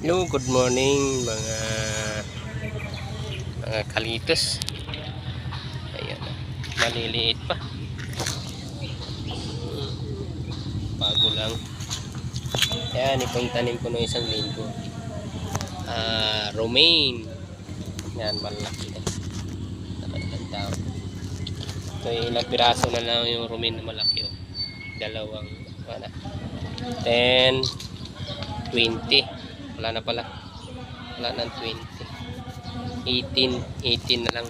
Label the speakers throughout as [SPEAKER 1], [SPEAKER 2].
[SPEAKER 1] Hello, good morning mga kalitos. Ayan, maliliit pa. Bago lang. Ayan, ipangtanim ko ng isang linggo. Romaine. Yan, malaki na. Nakatanda. Ito ilang piraso na lang yung romaine na malaki. Oh. Dalawang, 10, 20. Wala na pala. Wala ng 20. 18 na lang.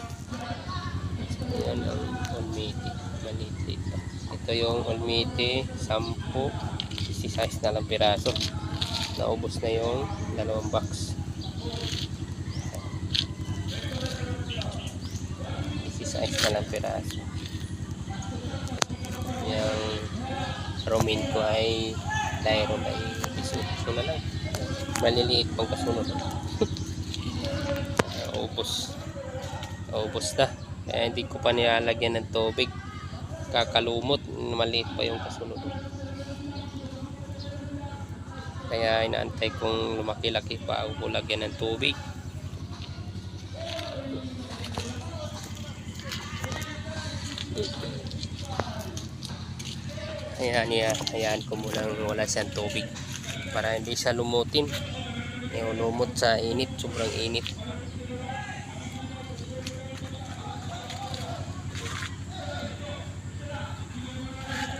[SPEAKER 1] Ayan ang Olmiti. Maliit dito. Ito yung Olmiti. 10. 16 na lang piraso. Naubos na yung dalawang box. 16 na lang piraso. Yung romaine ko ay Lyron ay 18 na lang. Maliliit pang kasunod. Ubos na. Kaya hindi ko pa nilalagyan ng tubig. Kakalumot. Maliit pa yung kasunod. Kaya inaantay kong lumaki-laki pa ako lagyan ng tubig. Hayaan ko munang wala siyang tubig para hindi siya lumutin. Lumot sa init, sobrang init.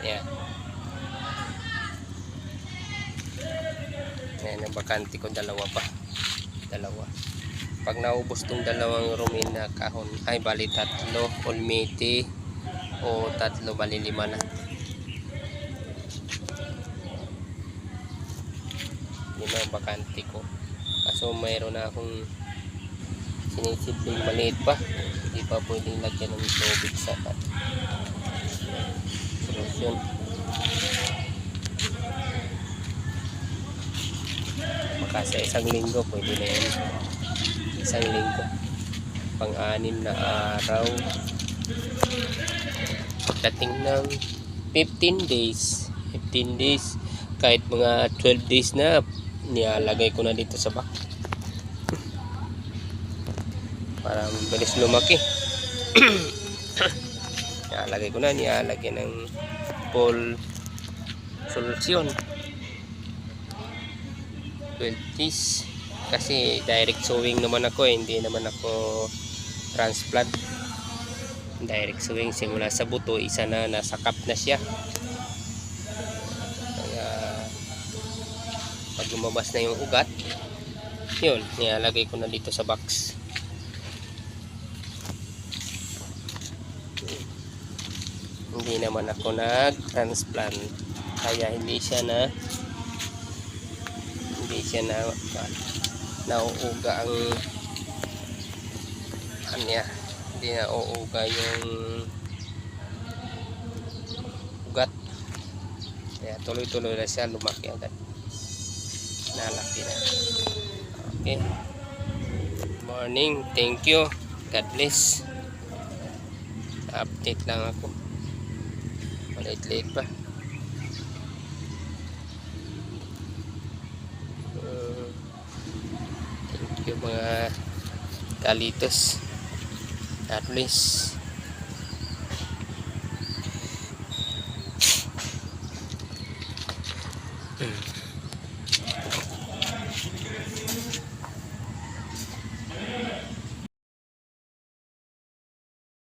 [SPEAKER 1] Ayan. Ayan ang bakante ko, dalawa. Pag naubos tong dalawang romaine na kahon, ay bali 3 Olmiti o 3 bali 5 na. Yun ang bakante ko. Kaso mayroon na akong sinisidling maliit pa. Hindi pa pwedeng lagyan ng tubig sa solusyon. Baka sa isang linggo pwede na yan. Isang linggo. Pang-6 na araw. Pagdating ng 15 days. Kahit mga 12 days na, nilalagay ko na dito sa bak. Para mabilis lumaki. Nilalagyan ng full solution. 12 days. Kasi direct sowing naman ako, hindi naman ako transplant. Direct sowing simula sa buto, isa na nasakap na siya. Kaya pag lumabas na yung ugat, yun, nilalagay ko na dito sa box. Hindi naman ako nag-transplant, kaya hindi siya nauuga ang hindi nauuga yung ugat. Kaya tuloy-tuloy na siya, lumaki agad. Nalaki na. Okay. Good morning. Thank you. God bless. Update lang ako. Maliit-liit pa. Thank you mga kalitos. God bless.